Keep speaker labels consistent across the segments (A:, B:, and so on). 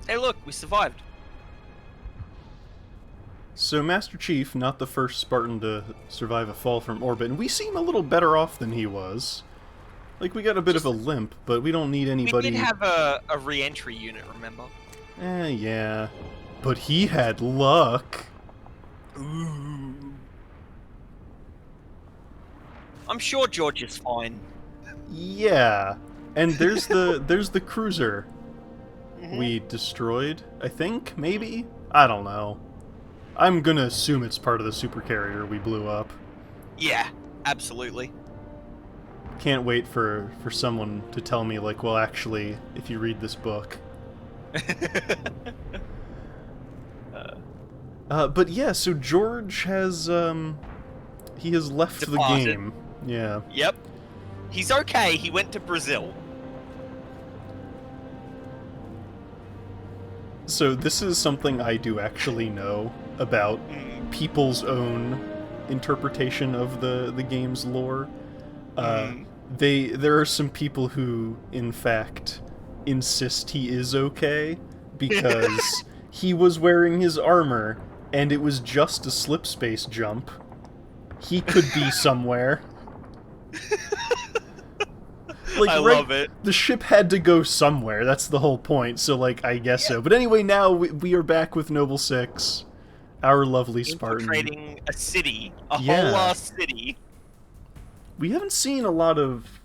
A: Hey, look, we survived.
B: So Master Chief, not the first Spartan to survive a fall from orbit, and we seem a little better off than he was. Like, we got a bit of
A: Just
B: a limp, but we don't need
A: we did
B: anybody...
A: have a re-entry unit, remember?
B: Yeah. But he had luck.
A: Ooh. I'm sure George is fine.
B: Yeah. And there's the cruiser
A: Mm-hmm.
B: we destroyed, I think, maybe? I don't know. I'm gonna assume it's part of the supercarrier we blew up.
A: Yeah, absolutely.
B: Can't wait for someone to tell me, like, well, actually, if you read this book. But yeah, so George has, he has left the
A: Departed.
B: game. Yeah.
A: Yep. He's okay. He went to Brazil.
B: So this is something I do actually know about people's own interpretation of the game's lore. There are some people who, in fact, insist he is okay because he was wearing his armor and it was just a slip space jump. He could be somewhere. Like,
A: I love it.
B: The ship had to go somewhere. That's the whole point. So, like, I guess so. But anyway, now we are back with Noble Six, our lovely Spartan.
A: Infiltrating a city, a whole ass city.
B: We haven't seen a lot of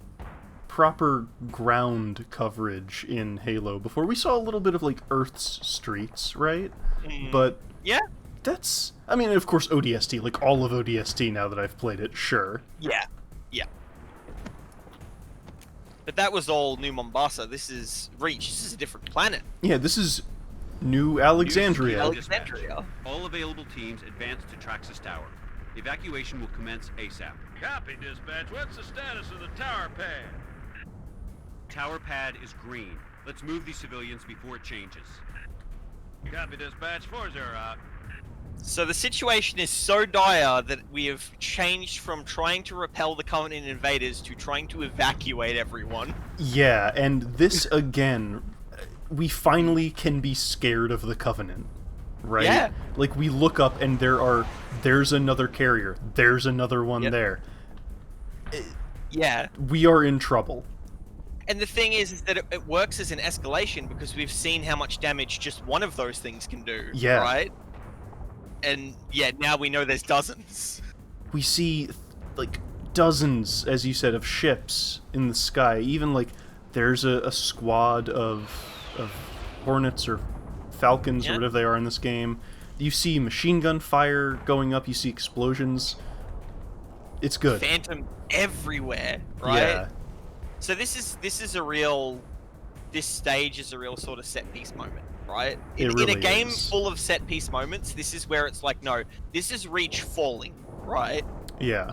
B: proper ground coverage in Halo before. We saw a little bit of, like, Earth's streets, right? But
A: yeah,
B: that's... I mean, of course, ODST. Like, all of ODST now that I've played it, sure.
A: yeah. But that was all New Mombasa. This is Reach. This is a different planet.
B: Yeah, this is New Alexandria.
A: Alexandria.
C: All available teams advance to Traxxas Tower. Evacuation will commence ASAP.
D: Copy, dispatch. What's the status of the tower pad?
C: Tower pad is green. Let's move these civilians before it changes.
D: Copy, dispatch. 4-0 out.
A: So the situation is so dire that we have changed from trying to repel the Covenant invaders to trying to evacuate everyone.
B: Yeah, and this, again, we finally can be scared of the Covenant, right?
A: Yeah.
B: Like, we look up and there's another carrier, there's another one there.
A: Yeah.
B: We are in trouble.
A: And the thing is that it works as an escalation because we've seen how much damage just one of those things can do,
B: Yeah.
A: right? And yeah, now we know there's dozens.
B: We see, like, dozens, as you said, of ships in the sky. Even, like, there's a squad of Hornets or Falcons or whatever they are in this game. You see machine gun fire going up, you see explosions. It's good.
A: Phantom everywhere, right?
B: Yeah.
A: So this stage is a real sort of set piece moment, right?
B: It really
A: in a game
B: is.
A: full of set piece moments, this is where it's like, no, this is Reach falling, right?
B: Yeah.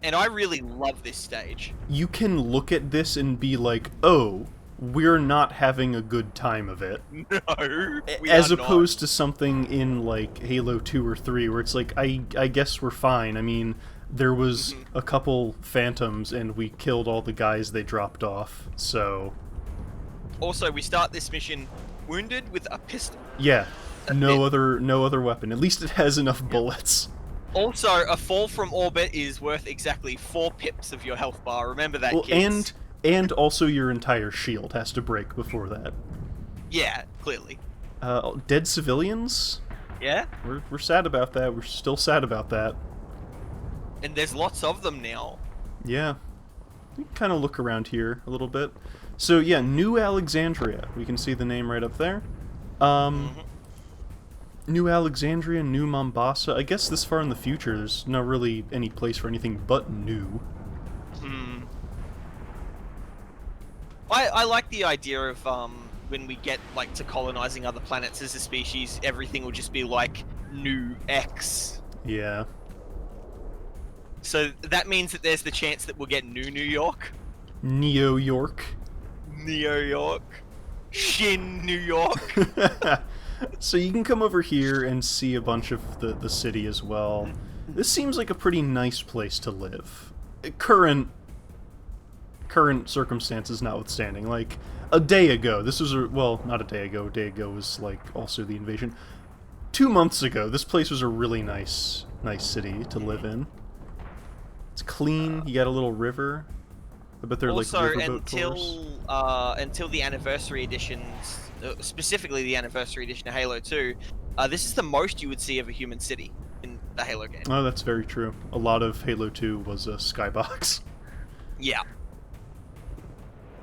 A: And I really love this stage.
B: You can look at this and be like, oh, we're not having a good time of it.
A: No,
B: As opposed to something in, like, Halo 2 or 3 where it's like, I guess we're fine. I mean, there was a couple Phantoms and we killed all the guys they dropped off, so...
A: Also, we start this mission wounded with a pistol.
B: Yeah, no other weapon. At least it has enough bullets.
A: Also, a fall from orbit is worth exactly 4 pips of your health bar. Remember that,
B: Well,
A: kids.
B: and also your entire shield has to break before that.
A: Yeah, clearly.
B: Dead civilians?
A: Yeah?
B: We're sad about that. We're still sad about that.
A: And there's lots of them now.
B: Yeah. We can kind of look around here a little bit. So, yeah, New Alexandria. We can see the name right up there. New Alexandria, New Mombasa. I guess this far in the future, there's not really any place for anything but new.
A: I like the idea of when we get like to colonizing other planets as a species, everything will just be like New X.
B: Yeah.
A: So that means that there's the chance that we'll get New York,
B: Neo York.
A: Neo York, Shin New York.
B: So you can come over here and see a bunch of the city as well. This seems like a pretty nice place to live. Current current circumstances notwithstanding. Like, a day ago, this was well, not a day ago. A day ago was, like, also the invasion. 2 months ago, this place was a really nice city to live in. It's clean, you got a little river. I bet they're,
A: Also,
B: like, riverboat tours.
A: until the anniversary editions, specifically the anniversary edition of Halo 2, this is the most you would see of a human city in the Halo game.
B: Oh, that's very true. A lot of Halo 2 was a skybox.
A: Yeah.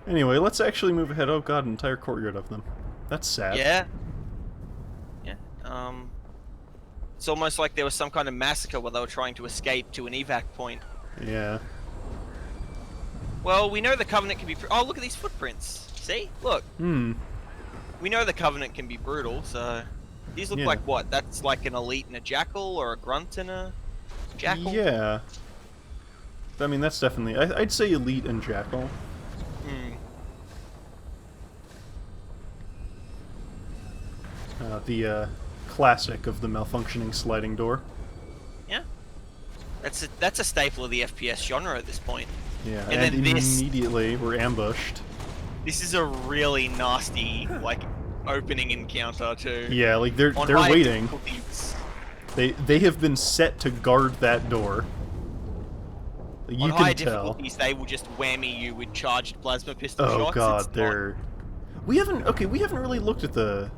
B: Anyway, let's actually move ahead. Oh god, an entire courtyard of them. That's sad.
A: Yeah. Yeah. It's almost like there was some kind of massacre where they were trying to escape to an evac point.
B: Yeah.
A: Well, we know the Covenant can be... Oh, look at these footprints. See? Look.
B: Hmm.
A: We know the Covenant can be brutal, so... These look like what? That's like an elite and a jackal, or a grunt and a jackal?
B: Yeah. I mean, that's definitely... I'd say elite and jackal.
A: Hmm.
B: The classic of the malfunctioning sliding door.
A: Yeah. That's a staple of the FPS genre at this point.
B: Yeah,
A: And
B: and
A: then this-
B: immediately we're ambushed.
A: This is a really nasty, like, opening encounter too.
B: Yeah, like they're
A: On
B: they're
A: high
B: waiting.
A: difficulties.
B: They have been set to guard that door. You
A: On
B: can
A: high
B: tell.
A: difficulties, they will just whammy you with charged plasma pistol
B: Oh
A: shots.
B: god,
A: It's not-
B: they're... We haven't really looked at the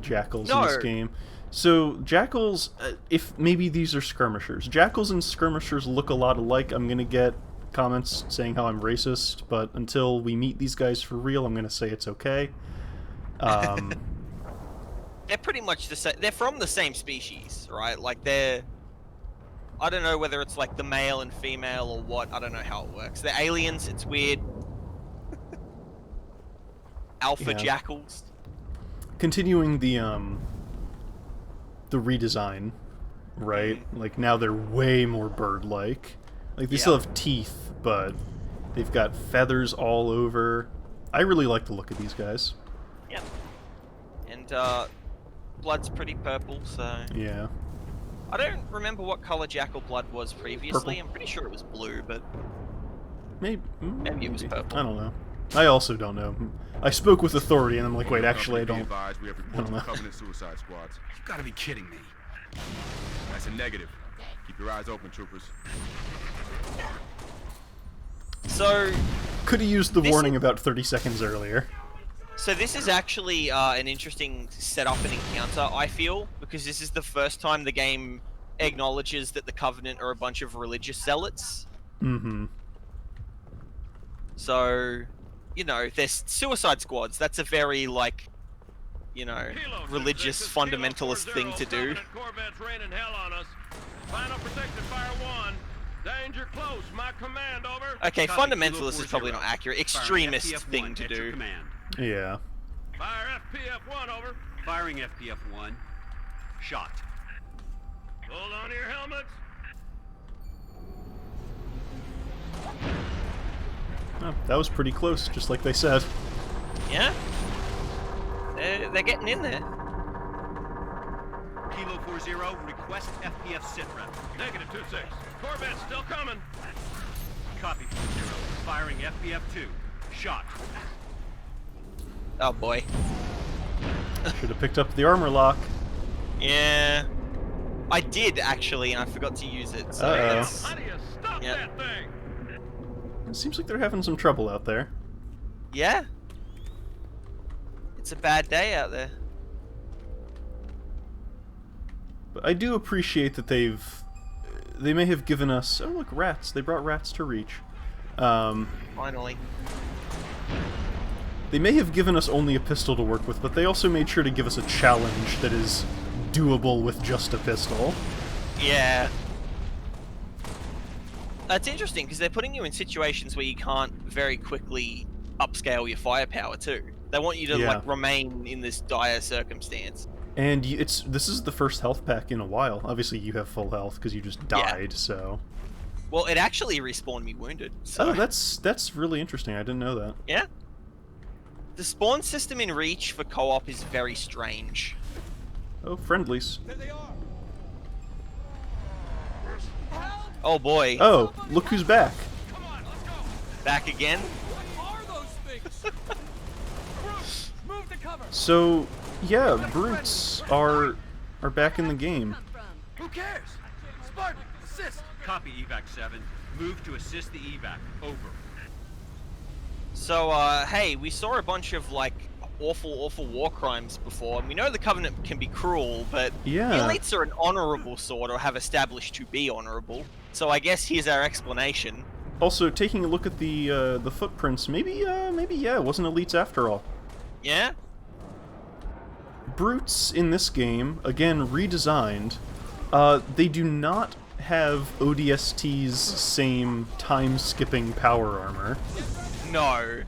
B: jackals in
A: No.
B: this game. So jackals, if maybe these are skirmishers. Jackals and skirmishers look a lot alike. I'm gonna get comments saying how I'm racist, but until we meet these guys for real, I'm gonna say it's okay.
A: They're pretty much the same. They're from the same species, right? Like they're... I don't know whether it's like the male and female or what. I don't know how it works. They're aliens. It's weird. Alpha
B: Yeah.
A: jackals.
B: Continuing the redesign, right? Like now they're way more bird-like. Like they still have teeth, but they've got feathers all over. I really like the look of these guys.
A: Yep. And blood's pretty purple, so...
B: Yeah.
A: I don't remember what color jackal blood was previously.
B: Purple.
A: I'm pretty sure it was blue, but...
B: Maybe
A: Maybe it was purple.
B: I don't know. I also don't know. I spoke with authority, and I'm like, wait, actually, I
C: Be
B: don't.
C: advised, we have
B: I
C: reports
B: don't
C: of
B: know.
C: Covenant suicide squads. You gotta be kidding me. That's a negative. Keep your eyes open, troopers.
A: So...
B: Could have used the
A: This
B: warning
A: is-
B: about 30 seconds earlier.
A: So this is actually an interesting setup and encounter, I feel, because this is the first time the game acknowledges that the Covenant are a bunch of religious zealots.
B: Mm-hmm.
A: So, you know, they're suicide squads. That's a very, like, you know,
D: Kilo
A: religious
D: 6, Kilo
A: fundamentalist
D: 40,
A: thing to do.
D: Covenant Corvettes raining hell on us. Final protective fire 1. Danger close. My command, over.
A: Okay,
C: Copy,
A: fundamentalist
C: Kilo
A: is probably
C: 40.
A: not accurate.
C: Firing
A: Extremist
C: FPF-1
A: thing to
C: at your
A: do.
C: command.
B: Yeah.
D: Fire FPF 1, over.
C: Firing FPF-1. Shot.
D: Hold on to your helmets.
B: Oh, that was pretty close, just like they said.
A: Yeah? They're getting in there.
C: Kilo 40, request FPF sit rep.
D: Negative 2-6. Corvette's still coming.
C: Copy 40. Firing FPF-2. Shot.
A: Oh boy.
B: Should have picked up the armor lock.
A: Yeah. I did, actually, and I forgot to use it. So
B: Uh-oh.
A: that's-
D: How do you stop
A: Yep.
D: that thing?
B: It seems like they're having some trouble out there.
A: Yeah. It's a bad day out there.
B: But I do appreciate that they may have given us... Oh, look, rats. They brought rats to Reach.
A: Finally.
B: They may have given us only a pistol to work with, but they also made sure to give us a challenge that is doable with just a pistol.
A: Yeah. That's interesting, because they're putting you in situations where you can't very quickly upscale your firepower, too. They want you to,
B: Yeah.
A: like, remain in this dire circumstance.
B: And this is the first health pack in a while. Obviously, you have full health because you just died, so...
A: Well, it actually respawned me wounded, so...
B: Oh, that's really interesting. I didn't know that.
A: Yeah. The spawn system in Reach for co-op is very strange.
B: Oh, friendlies.
A: Oh boy.
B: Oh, look who's back.
D: Come on, let's go.
A: Back again.
E: What are those things? Bruce, move to cover.
B: So, yeah, brutes are back in the game.
E: Who cares? Spartan, assist.
F: Copy, evac 7. Move to assist the evac. Over.
A: So, hey, we saw a bunch of, like, awful war crimes before, and we know the Covenant can be cruel, but
B: Yeah.
A: the Elites are an honorable sort, or have established to be honorable. So I guess here's our explanation.
B: Also, taking a look at the footprints, maybe yeah, it wasn't elites after all.
A: Yeah?
B: Brutes in this game, again redesigned, they do not have ODST's same time-skipping power armor.
A: No.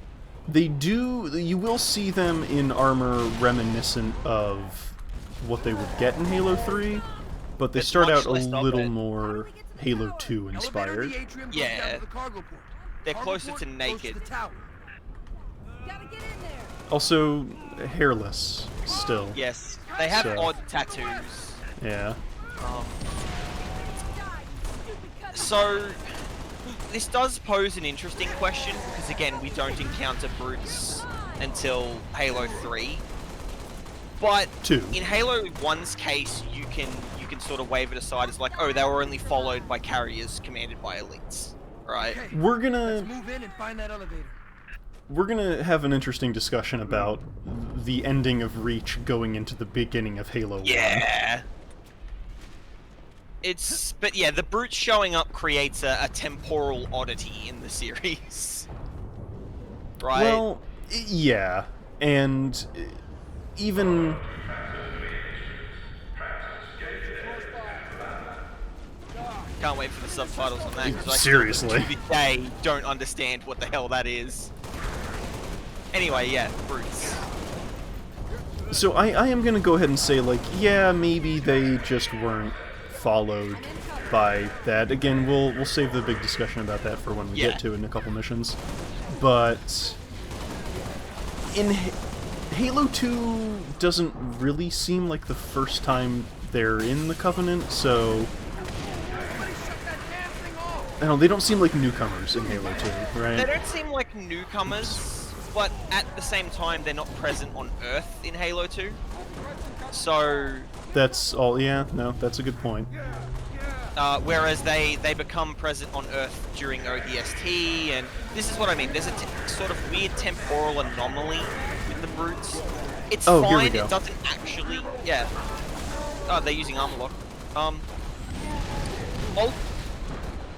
B: They do. You will see them in armor reminiscent of what they would get in Halo 3, but they
A: It's
B: start
A: much
B: out a
A: less of
B: little
A: it.
B: more Halo 2
E: Elevator in
B: inspired.
E: the atrium goes
A: Yeah.
E: down to the cargo port.
A: They're
E: Cargo
A: closer
E: port
A: to
E: goes
A: naked.
E: the tower.
G: Gotta get in there.
B: Also, hairless still.
A: Yes. They have
B: So-
A: odd tattoos.
B: Yeah.
A: So, this does pose an interesting question, because again, we don't encounter brutes until Halo 3. But
B: 2.
A: in Halo 1's case, you can sort of wave it aside as like, oh, they were only followed by carriers commanded by elites, right?
E: Okay,
B: We're
E: let's
B: gonna
E: move in and find that elevator.
B: have an interesting discussion about the ending of Reach going into the beginning of Halo 1.
A: Yeah. But yeah, the brutes showing up creates a temporal oddity in the series. Right?
B: Well, yeah, and even
A: Can't wait for the subtitles on that, because I
B: Seriously.
A: to this day don't understand what the hell that is. Anyway, yeah, brutes.
B: so I am gonna go ahead and say, like, yeah, maybe they just weren't followed by that. Again, we'll save the big discussion about that for when we
A: Yeah.
B: get to it in a couple missions. But in Halo 2 doesn't really seem like the first time they're in the Covenant, so
E: Somebody shut that damn thing off.
B: I don't know, they don't seem like newcomers in Halo 2,
A: They
B: right?
A: don't seem like newcomers, but at the same time, they're not present on Earth in Halo 2. So,
B: That's all, yeah, no, that's a good point.
A: whereas they become present on Earth during ODST, and this is what I mean. There's a sort of weird temporal anomaly with the brutes. It's
B: Oh, here we
A: fine.
B: go.
A: It doesn't actually. Yeah. Oh, they're using armor lock.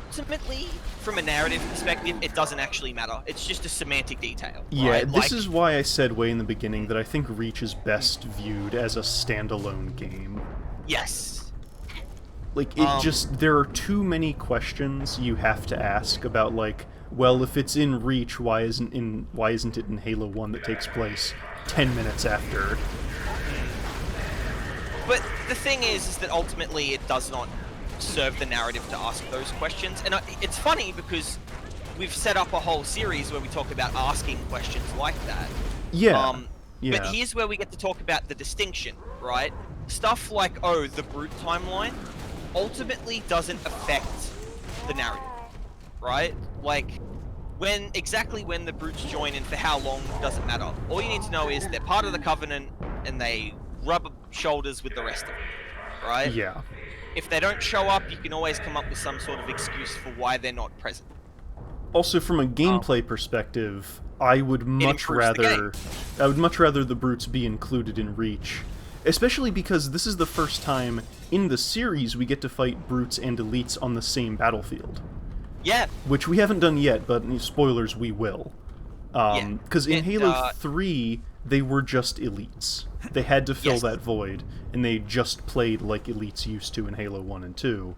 A: Ultimately, from a narrative perspective, it doesn't actually matter. It's just a semantic detail.
B: Yeah,
A: right?
B: this is why I said way in the beginning that I think Reach is best viewed as a standalone game.
A: Yes.
B: Like, there are too many questions you have to ask about, like, well, if it's in Reach, why isn't it in Halo 1 that takes place 10 minutes after?
A: But the thing is that ultimately it does not serve the narrative to ask those questions. And it's funny because we've set up a whole series where we talk about asking questions like that.
B: Yeah. Yeah.
A: But here's where we get to talk about the distinction, right? Stuff like, oh, the brute timeline ultimately doesn't affect the narrative, right? Like, exactly when the brutes join and for how long doesn't matter. All you need to know is they're part of the Covenant and they rub shoulders with the rest of them, right?
B: Yeah.
A: If they don't show up, you can always come up with some sort of excuse for why they're not present.
B: Also, from a gameplay perspective, I would much
A: improves the
B: rather the brutes be included in Reach, especially because this is the first time in the series we get to fight brutes and elites on the same battlefield,
A: Yeah,
B: which we haven't done yet. But spoilers, we will. Because in Halo 3, they were just elites. They had to fill
A: Yes.
B: that void, and they just played like elites used to in Halo 1 and 2.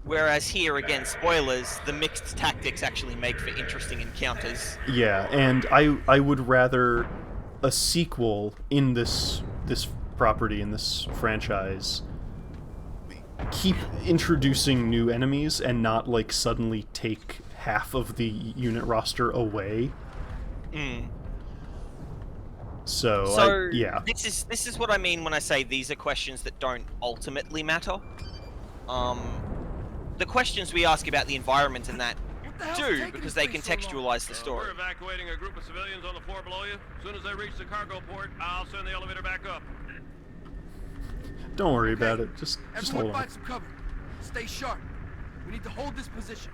A: whereas here, again, spoilers, the mixed tactics actually make for interesting encounters.
B: Yeah, and I would rather a sequel in this property, in this franchise, keep introducing new enemies and not, like, suddenly take half of the unit roster away. So yeah.
A: This is what I mean when I say these are questions that don't ultimately matter. The questions we ask about the environment and that
E: the hell's
A: do
E: taking
A: because
E: this
A: they
E: thing so long?
A: contextualize the
D: We're
A: story.
D: evacuating a group of civilians on the floor below you. As soon as they reach the cargo port, I'll send the elevator back up.
B: Don't worry
E: Okay.
B: about it. Just
E: Everyone
B: hold on.
E: find some cover. Stay sharp. We need to hold this position.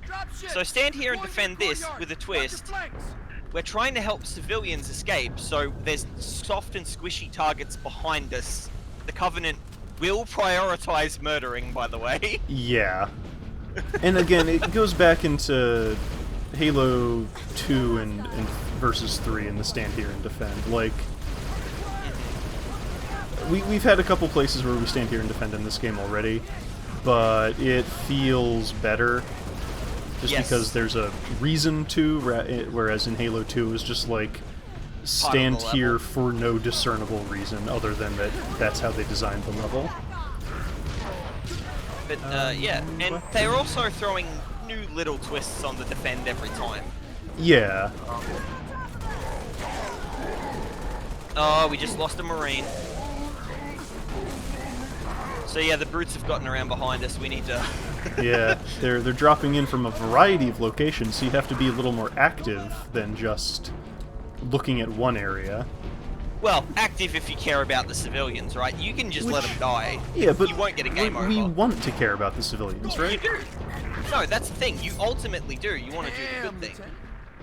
E: Drop shit.
A: So stand here and
E: Go into
A: defend
E: the
A: this
E: courtyard.
A: with a
E: Watch your
A: twist.
E: flanks.
A: We're trying to help civilians escape, so there's soft and squishy targets behind us. The Covenant will prioritize murdering, by the way.
B: Yeah. And again, it goes back into Halo 2 and versus 3 and the stand here and defend. Like, we've had a couple places where we stand here and defend in this game already, but it feels better just
A: Yes.
B: because there's a reason to, whereas in Halo 2 it was just like stand
A: level.
B: here for no discernible reason other than that that's how they designed the level.
A: But yeah, and they're also throwing new little twists on the defend every time.
B: Yeah.
A: Oh, we just lost a Marine. So yeah, the brutes have gotten around behind us. We need to.
B: Yeah, they're dropping in from a variety of locations, so you have to be a little more active than just looking at one area.
A: Well, active if you care about the civilians, right? You can just let
B: Which-
A: them die.
B: Yeah, but
A: you won't get a game
B: we
A: over.
B: want to care about the civilians,
A: You
B: right?
A: do. No, that's the thing. You ultimately do. You want to do the
E: Damn,
A: good thing.
E: Lieutenant.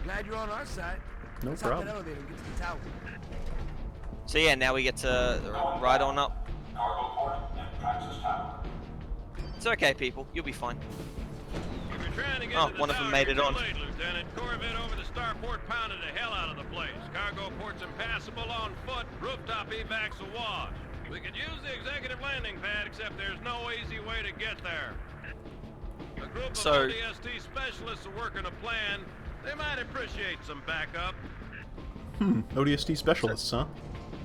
E: Glad you're on our side.
B: No
E: Let's hop that
B: problem.
E: elevator and get to the tower.
A: So yeah, now we get to ride on up. It's okay, people. You'll be fine.
D: If you're trying to get
A: Oh,
D: to the
A: one of them
D: tower,
A: made
D: you're
A: it
D: too
A: on.
D: late, Lieutenant. Corvette over the starport pounded the hell out of the place. Cargo port's impassable on foot. Rooftop evac's awash. We could use the executive landing pad, except there's no easy way to get there. A group of
A: So-
D: ODST specialists are working a plan. They might appreciate some backup.
B: ODST specialists, huh?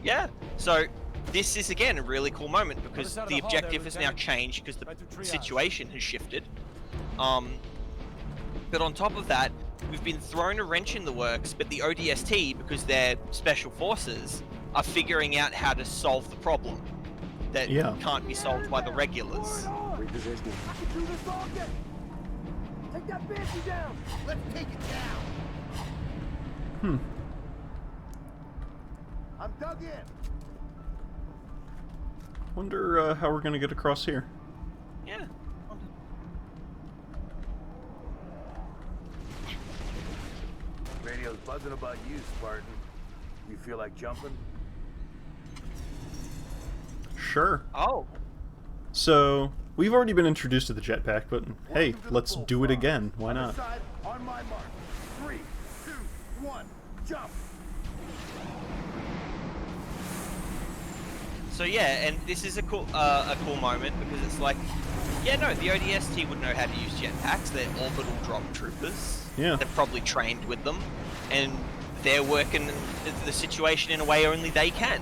A: Yeah. So this is again a really cool moment because
E: side of
A: the
E: the hall there,
A: objective has now
E: Lieutenant.
A: changed because
E: Right through
A: the
E: triage.
A: situation has shifted. But on top of that, we've been thrown a wrench in the works. But the ODST, because they're special forces, are figuring out how to solve the problem that
B: Yeah.
A: can't be solved by the regulars.
E: Take that banshee down. Let's take it down.
B: Hmm.
E: I'm dug in.
B: Wonder how we're gonna get across here.
A: Yeah.
H: Radio's buzzing about you, Spartan. You feel like jumping?
B: Sure.
A: Oh.
B: So, we've already been introduced to the jetpack, but hey, let's do it again. Why
H: Other
B: not?
H: side, on my mark. 3, 2, 1, jump!
A: So yeah, and this is a cool moment because it's like, yeah, no, the ODST would know how to use jetpacks. They're orbital drop troopers.
B: Yeah.
A: They're probably trained with them, and they're working the situation in a way only they can.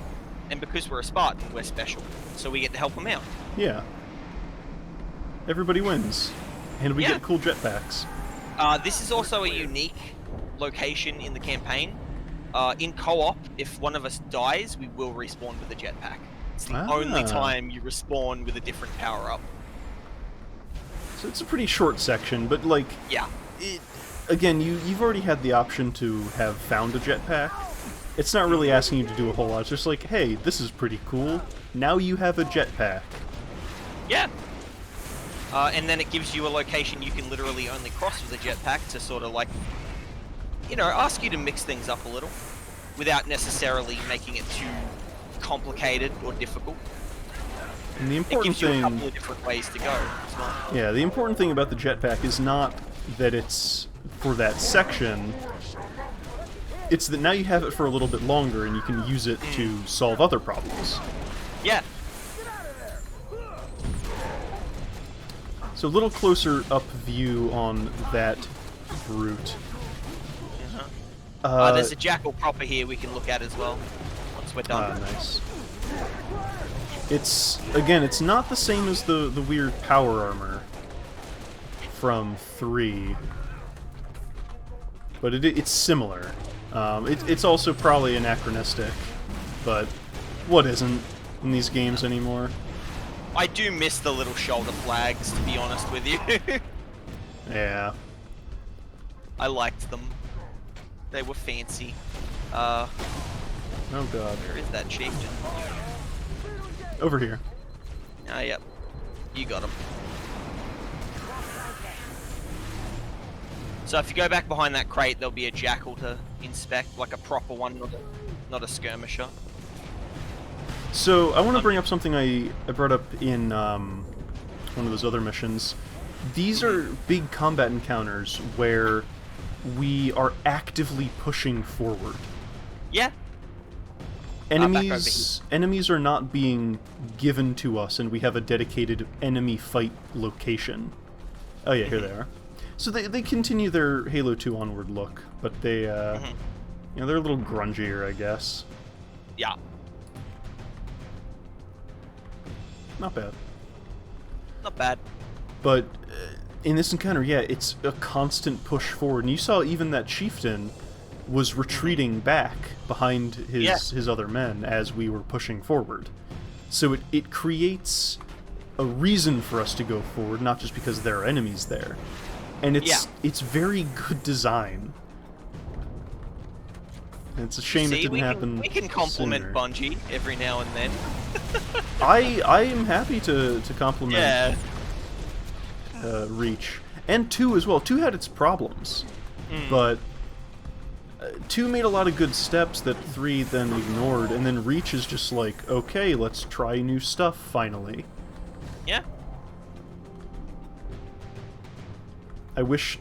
A: And because we're a Spartan, we're special, so we get to help them out.
B: Yeah. Everybody wins. And we
A: Yeah.
B: get cool jetpacks.
A: This is also a unique location in the campaign. In co-op, if one of us dies, we will respawn with a jetpack. It's the only
B: Ah.
A: time you respawn with a different power-up.
B: So it's a pretty short section, but like,
A: Yeah.
B: again, you've already had the option to have found a jetpack. It's not really asking you to do a whole lot. It's just like, hey, this is pretty cool. Now you have a jetpack.
A: Yeah. And then it gives you a location you can literally only cross with a jetpack to sort of like, you know, ask you to mix things up a little without necessarily making it too complicated or difficult.
B: And the
A: It
B: important
A: gives you a
B: thing,
A: couple of different ways to go as well.
B: yeah, the important thing about the jetpack is not that it's for that section. It's that now you have it for a little bit longer, and you can use it to solve other problems.
A: Yeah.
B: So a little closer up view on that brute.
A: There's a jackal proper here we can look at as well once we're done.
B: Nice. It's, again, it's not the same as the weird power armor from 3, but it's similar. It's also probably anachronistic, but what isn't in these games anymore?
A: I do miss the little shoulder flags, to be honest with you.
B: Yeah.
A: I liked them. They were fancy.
B: Oh god.
A: Where is that chieftain?
B: Over here.
A: Ah, yep. You got him. So if you go back behind that crate, there'll be a jackal to inspect, like a proper one, not a skirmisher.
B: So I want to bring up something I brought up in one of those other missions. These are big combat encounters where we are actively pushing forward.
A: Yeah.
B: Enemies are not being given to us, and we have a dedicated enemy fight location. Oh yeah, here they are. So they continue their Halo 2 onward look, but they you know, they're a little grungier, I guess.
A: Yeah.
B: Not bad.
A: Not bad.
B: But in this encounter, yeah, it's a constant push forward, and you saw even that chieftain was retreating back behind his other men as we were pushing forward. So it creates a reason for us to go forward, not just because there are enemies there. And it's very good design. And it's a shame it didn't happen.
A: We can compliment
B: sooner.
A: Bungie every now and then.
B: I am happy to compliment Reach. And 2 as well. 2 had its problems. But 2 made a lot of good steps that 3 then ignored, and then Reach is just like, okay, let's try new stuff finally.
A: Yeah.
B: I wish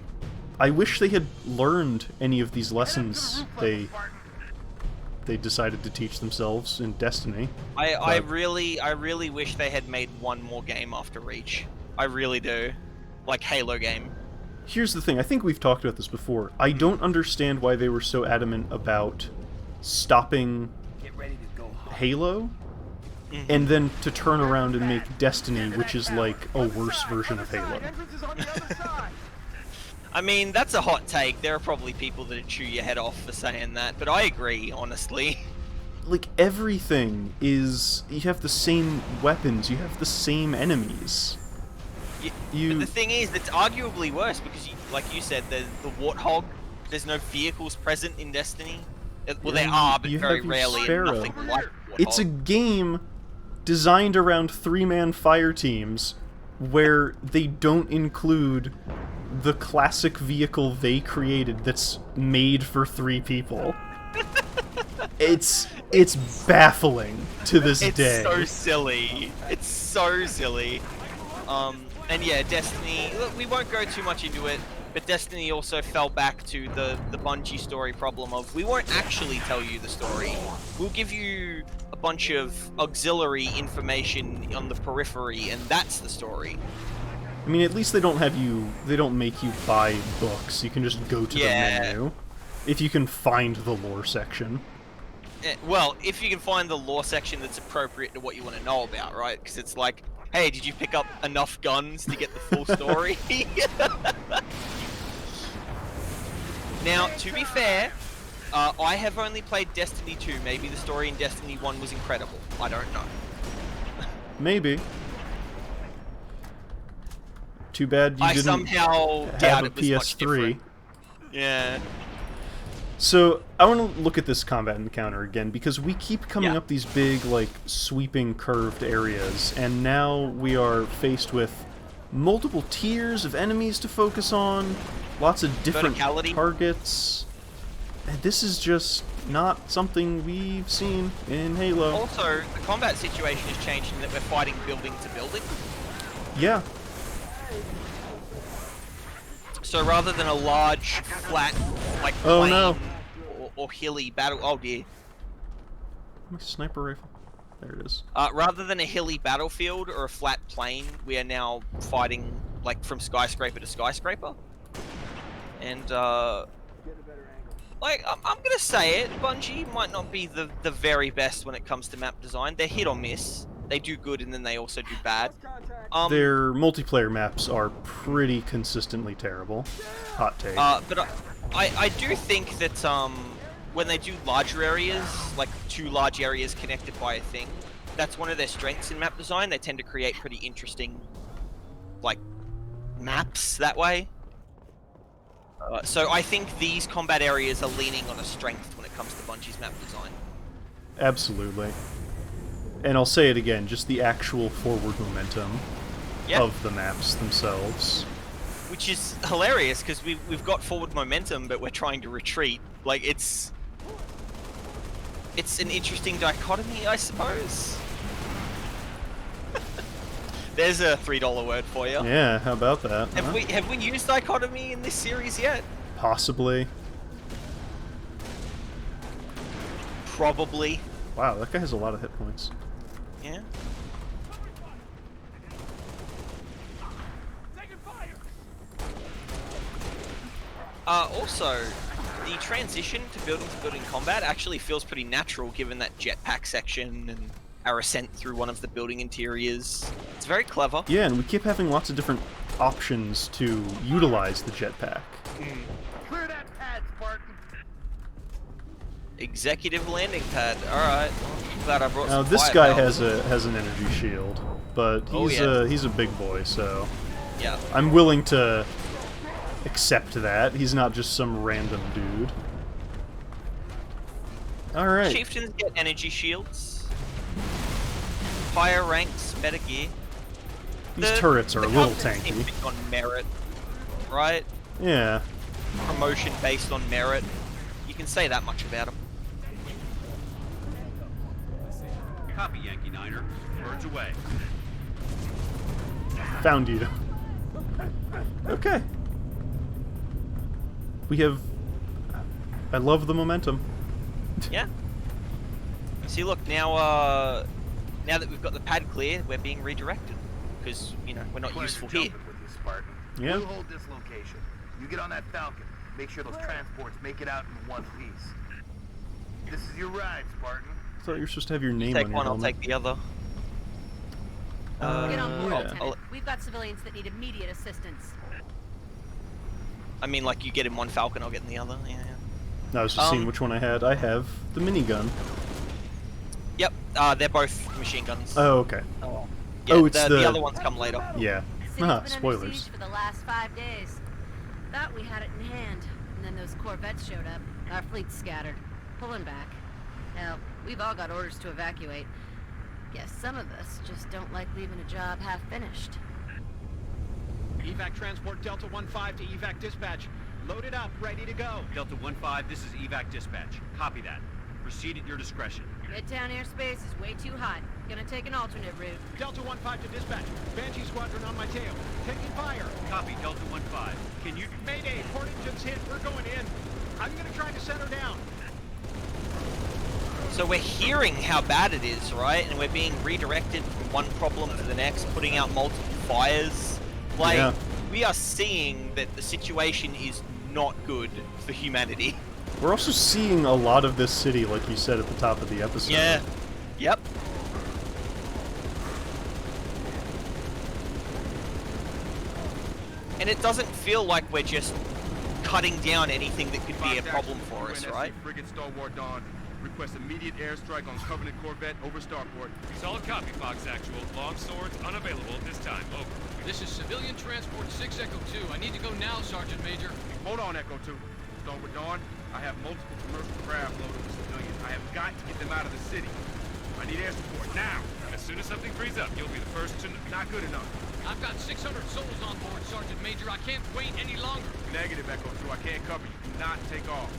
B: they had learned any of these lessons they decided to teach themselves in Destiny.
A: I really wish they had made one more game after Reach. I really do. Like Halo game.
B: Here's the thing, I think we've talked about this before. I don't understand why they were so adamant about stopping Halo, and then to turn around and make Destiny, which is like a worse version of Halo.
A: I mean, that's a hot take. There are probably people that chew your head off for saying that, but I agree, honestly.
B: Like, everything is... You have the same weapons, you have the same enemies.
A: But the thing is, it's arguably worse because, like you said, the Warthog, there's no vehicles present in Destiny. Well, there are, but very rarely, and nothing like Warthog.
B: It's a game designed around 3-man fire teams where they don't include the classic vehicle they created that's made for 3 people. It's baffling to this day.
A: It's so silly. It's so silly. And yeah, Destiny, look, we won't go too much into it, but Destiny also fell back to the Bungie story problem of, we won't actually tell you the story. We'll give you a bunch of auxiliary information on the periphery, and that's the story.
B: I mean, at least they don't make you buy books. You can just go to the menu. If you can find the lore section.
A: Well, if you can find the lore section that's appropriate to what you want to know about, right? Because it's like, hey, did you pick up enough guns to get the full story? Now, to be fair, I have only played Destiny 2. Maybe the story in Destiny 1 was incredible. I don't know.
B: Maybe. Too bad you didn't
A: somehow
B: have a
A: it was much
B: PS3.
A: different. Yeah.
B: So, I want to look at this combat encounter again, because we keep coming up these big, like, sweeping, curved areas, and now we are faced with multiple tiers of enemies to focus on, lots of different targets. And this is just not something we've seen in Halo.
A: Also, the combat situation has changed in that we're fighting building to building.
B: Yeah.
A: So rather than a large, flat, like, plain or hilly battle... Oh, dear.
B: My sniper rifle. There it is.
A: Rather than a hilly battlefield or a flat plain, we are now fighting, like, from skyscraper to skyscraper. And, like, I'm gonna say it, Bungie might not be the very best when it comes to map design. They're hit or miss. They do good and then they also do bad.
B: Their multiplayer maps are pretty consistently terrible. Hot take.
A: But I do think that when they do larger areas, like 2 large areas connected by a thing, that's one of their strengths in map design. They tend to create pretty interesting, like, maps that way. So I think these combat areas are leaning on a strength when it comes to Bungie's map design.
B: Absolutely. And I'll say it again, just the actual forward momentum of the maps themselves.
A: Which is hilarious, because we've got forward momentum, but we're trying to retreat. Like, it's an interesting dichotomy, I suppose. There's a $3 word for you.
B: Yeah, how about that?
A: Have we used dichotomy in this series yet?
B: Possibly.
A: Probably.
B: Wow, that guy has a lot of hit points.
A: Yeah. Also, the transition to building combat actually feels pretty natural, given that jetpack section and our ascent through one of the building interiors. It's very clever.
B: Yeah, and we keep having lots of different options to utilize the jetpack.
H: Clear that pad, Spartan.
A: Executive landing pad. All right. I'm glad I brought
B: Now
A: some
B: this guy
A: firepower.
B: has an energy shield, but he's a big boy, so
A: Yeah.
B: I'm willing to accept that. He's not just some random dude. All right.
A: Chieftains get energy shields. Higher ranks, better gear.
B: These turrets are a little
A: competence
B: tanky.
A: is on merit, right?
B: Yeah.
A: Promotion based on merit. You can say that much about them.
F: Copy, Yankee Niner. Birds away.
B: Found you. Okay. We have... I love the momentum.
A: Yeah. See, look, now that we've got the pad clear, we're being redirected. Because, you know, we're not useful here.
H: Jumping with you, Spartan.
B: Yeah.
H: We'll hold this location. You get on that Falcon. Make sure those transports make it out in one piece. This is your ride, Spartan.
B: I thought you were supposed to have your name
A: Take
B: on your
A: one, I'll
B: helmet.
A: take the other.
G: Get on board,
B: yeah.
G: Lieutenant. We've got civilians that need immediate assistance.
A: I mean, like, you get in one Falcon, I'll get in the other. Yeah.
B: No, I was just seeing which one I had. I have the minigun.
A: Yep, they're both machine guns.
B: Oh, okay.
A: Yeah,
B: oh, it's
A: the other ones come later.
B: Yeah.
G: City's
B: Ah,
G: been under
B: spoilers.
G: siege for the last 5 days. Thought we had it in hand, and then those Corvettes showed up. Our fleet's scattered, pulling back. Hell, we've all got orders to evacuate. Guess some of us just don't like leaving a job half finished.
I: Evac transport Delta 1-5 to evac dispatch. Loaded up, ready to go.
F: Delta 1-5, this is evac dispatch. Copy that. Proceed at your discretion.
G: Midtown airspace is way too hot. Gonna take an alternate route.
I: Delta 1-5 to dispatch. Banshee squadron on my tail. Taking fire.
F: Copy, Delta 1-5. Can you...
I: Mayday, port engine's hit. We're going in. I'm gonna try to set her down.
A: So we're hearing how bad it is, right? And we're being redirected from one problem to the next, putting out multiple fires. Like,
B: Yeah.
A: we are seeing that the situation is not good for humanity.
B: We're also seeing a lot of this city, like you said at the top of the episode.
A: Yeah. Yep. And it doesn't feel like we're just cutting down anything that could be a problem for us, right?
C: Frigate Stalwart Dawn. Request immediate airstrike on Covenant Corvette over Starport.
D: Solid copy, Fox Actual. Long swords unavailable at this time. Over.
I: This is civilian transport 6 Echo 2. I need to go now, Sergeant Major.
C: Hold on, Echo 2. Stalwart Dawn, I have multiple commercial craft loaded with civilians. I have got to get them out of the city. I need air support now.
D: As soon as something frees up, you'll be the first to...
C: Not good enough.
I: I've got 600 souls on board, Sergeant Major. I can't wait any longer.
C: Negative, Echo 2. I can't cover you. Do not take off.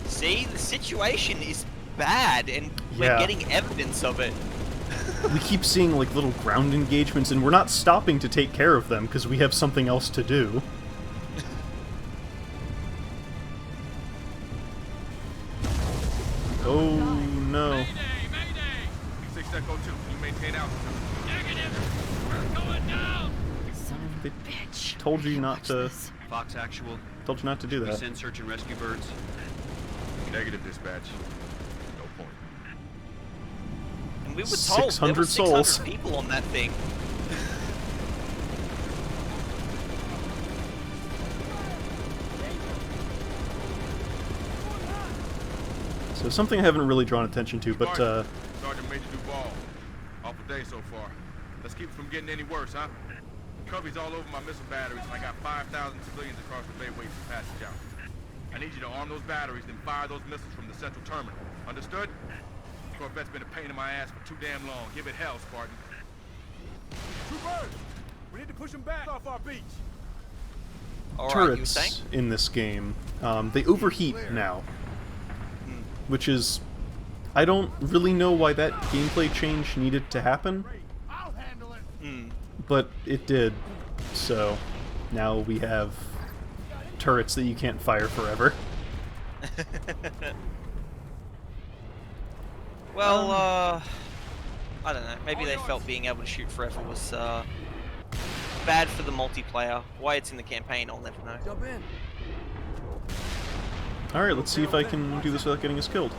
A: See, the situation is bad, and we're
B: Yeah.
A: getting evidence of it.
B: We keep seeing like little ground engagements, and we're not stopping to take care of them because we have something else to do. Oh no.
I: Mayday! Mayday!
C: 6 Echo 2. Can you maintain altitude?
I: Negative! We're going down!
G: Son of
B: They
G: a bitch.
B: told you
G: I can't
B: not
G: watch
B: to.
G: this.
F: Fox Actual.
B: Told you not to do
F: We
B: that.
F: send search and rescue birds.
C: Negative, dispatch. No point.
A: And we were told there
B: 600
A: were 600
B: souls.
A: people on that thing.
B: So something I haven't really drawn attention to, but
C: Sergeant Major Duval. Awful day so far. Let's keep it from getting any worse, huh? Cubbies all over my missile batteries, and I got 5,000 civilians across the bay waiting for passage out. I need you to arm those batteries, then fire those missiles from the central terminal. Understood? Corvette's been a pain in my ass for too damn long. Give it hell, Spartan.
D: Troopers! We need to push them back off our beach.
A: All right, you were saying?
B: Turrets in this game, they overheat now, which is, I don't really know why that gameplay change needed to happen,
D: I'll handle it.
B: but it did. So now we have turrets that you can't fire forever.
A: Well, I don't know. Maybe they felt being able to shoot forever was bad for the multiplayer. Why it's in the campaign, I'll never know.
E: Jump in.
B: Alright, let's see if I can do this without getting us killed.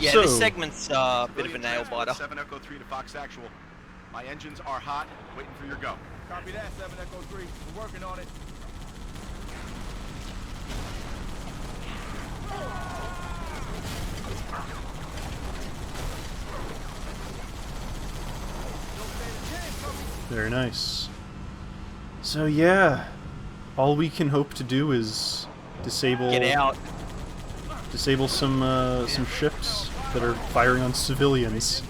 A: Yeah,
B: So-
A: this segment's a bit of a nail biter.
F: 7 Echo 3 to Fox Actual. My engines are hot, waiting for your go.
D: Copy that, 7 Echo 3. We're working on it.
B: Very nice. So yeah, all we can hope to do is disable
A: Get out.
B: disable some ships that are firing on civilians.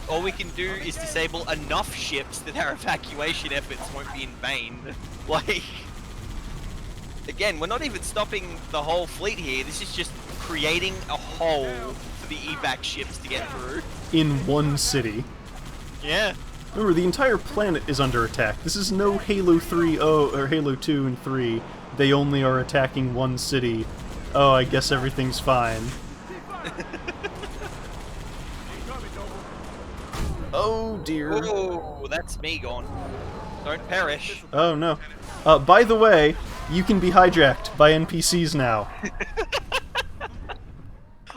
A: All we can do is disable enough ships that our evacuation efforts won't be in vain. Like, again, we're not even stopping the whole fleet here. This is just creating a hole for the evac ships to get through.
B: In one city.
A: Yeah.
B: Remember, the entire planet is under attack. This is no Halo 3 or Halo 2 and 3. They only are attacking one city. Oh, I guess everything's fine. Oh dear.
A: Oh, that's me gone. Don't perish.
B: Oh no. By the way, you can be hijacked by NPCs now.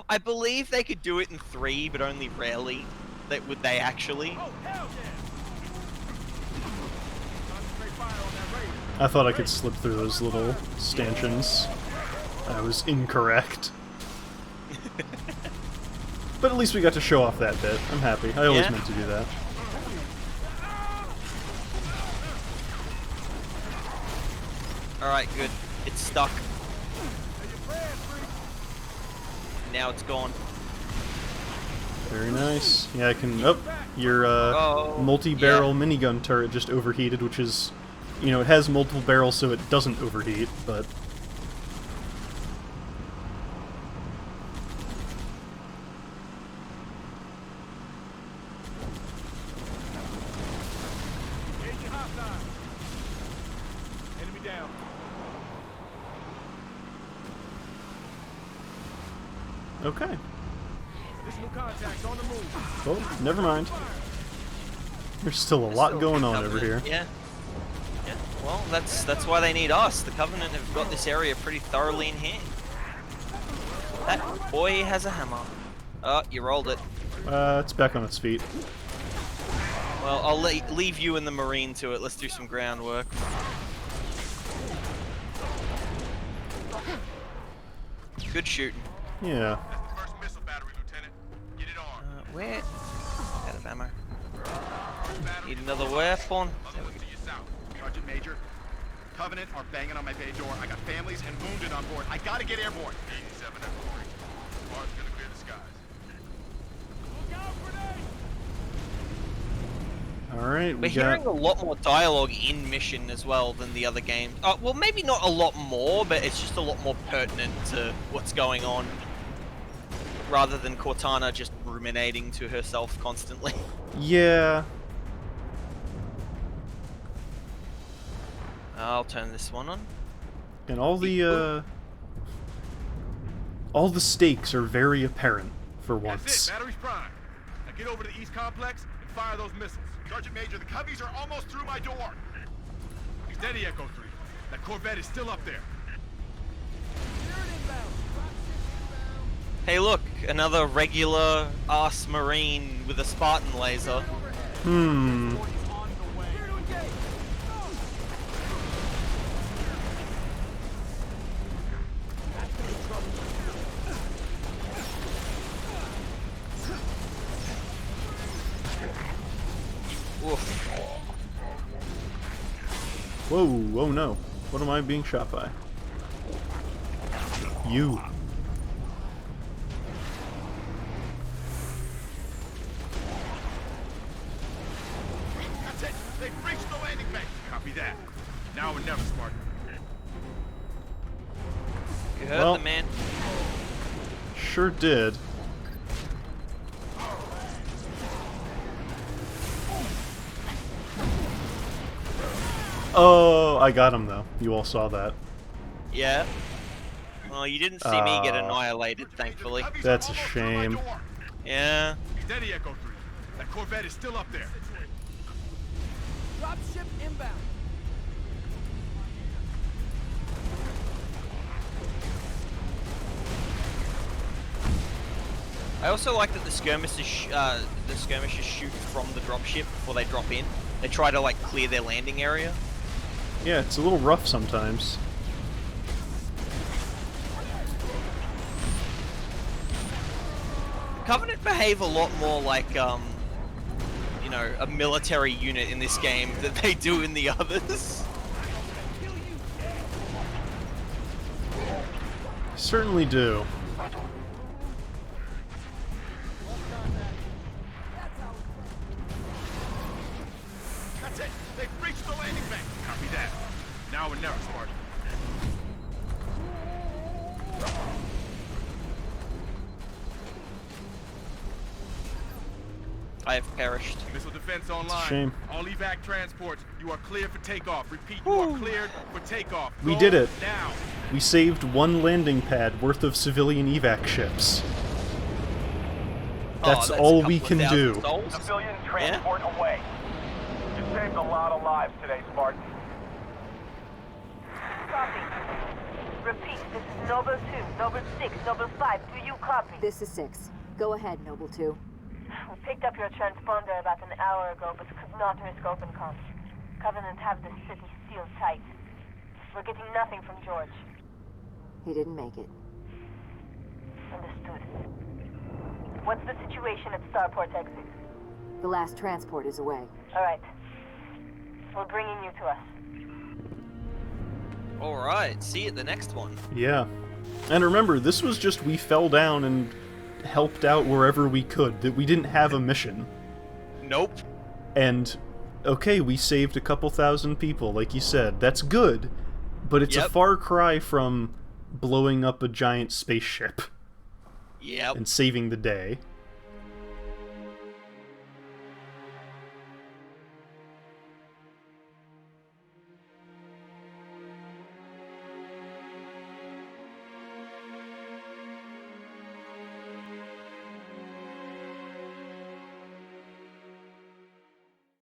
A: I believe they could do it in 3, but only rarely. Would they actually?
B: I thought I could slip through those little stanchions. I was incorrect. But at least we got to show off that bit. I'm happy. I always
A: Yeah.
B: meant to do that.
A: Alright, good. It's stuck. Now it's gone.
B: Very nice. Yeah, I can... Oh, your
A: Oh,
B: multi-barrel minigun turret just overheated, which is... You know, it has multiple barrels so it doesn't overheat, but...
D: Enemy down.
B: Okay.
D: Additional contacts on the move.
B: Well, never mind. There's still a lot going on over here.
A: Yeah. Yeah. Well, that's why they need us. The Covenant have got this area pretty thoroughly in hand. That boy has a hammer. Oh, you rolled it.
B: It's back on its feet.
A: Well, I'll leave you and the Marine to it. Let's do some groundwork. Good shooting.
B: Yeah.
C: That's the first missile battery, Lieutenant. Get it on.
A: Where? Out of ammo.
C: Battery
A: Need another weapon.
C: other one to your south.
F: Sergeant Major, Covenant are banging on my bay door. I got families and wounded on board. I gotta get airborne.
C: 87 Echo 3. Bart's gonna clear the skies.
B: Alright, we
A: We're
B: got...
A: hearing a lot more dialogue in Mission as well than the other games. Well, maybe not a lot more, but it's just a lot more pertinent to what's going on. Rather than Cortana just ruminating to herself constantly.
B: Yeah.
A: I'll turn this one on.
B: And all the stakes are very apparent for
C: That's
B: once.
C: it. Battery's prime. Now get over to the East Complex and fire those missiles.
F: Sergeant Major, the Cubbies are almost through my door.
C: He's steady, Echo 3. That Corvette is still up there.
A: Hey look, another regular ass Marine with a Spartan laser.
B: Hmm.
A: Oof.
B: Whoa, oh no. What am I being shot by? You.
C: That's it. They've reached the landing bay. Copy that. Now or never, Spartan.
A: You heard
B: Well-
A: the man.
B: Sure did. Oh, I got him though. You all saw that.
A: Yeah. Well, you didn't see me get annihilated, thankfully.
C: Cubbies
B: That's
C: are
B: a
C: almost through my
B: shame.
C: door.
A: Yeah.
C: Steady, Echo 3. That Corvette is still up there.
E: Dropship inbound.
A: I also like that the skirmishers shoot from the dropship before they drop in. They try to like clear their landing area.
B: Yeah, it's a little rough sometimes.
A: Covenant behave a lot more like you know, a military unit in this game than they do in the others.
B: Certainly do.
C: That's it. They've reached the landing bay. Copy that. Now or never, Spartan.
A: I have perished.
C: Missile defense online.
B: shame.
C: All evac transports, you are cleared for takeoff. Repeat, you are cleared for takeoff.
B: We
C: Go
B: did it.
C: Now.
B: We saved one landing pad worth of civilian evac ships. That's
A: a
B: all we
A: couple
B: can
A: of
B: do.
A: thousand souls.
H: Civilian transport away. You saved a lot of lives today, Spartan.
J: Copy. Repeat, this is Noble 2, Noble 6, Noble 5. Do you copy?
K: This is 6. Go ahead, Noble 2.
J: We picked up your transponder about an hour ago, but could not risk open comms. Covenant have the city sealed tight. We're getting nothing from George.
K: He didn't make it.
J: Understood. What's the situation at Starport exit?
K: The last transport is away.
J: All right. We're bringing you to us.
A: Alright, see you at the next one.
B: Yeah. And remember, this was just we fell down and helped out wherever we could. That we didn't have a mission.
A: Nope.
B: And, okay, we saved a couple thousand people, like you said. That's good. But it's a
A: Yep.
B: far cry from blowing up a giant spaceship
A: Yep.
B: and saving the day.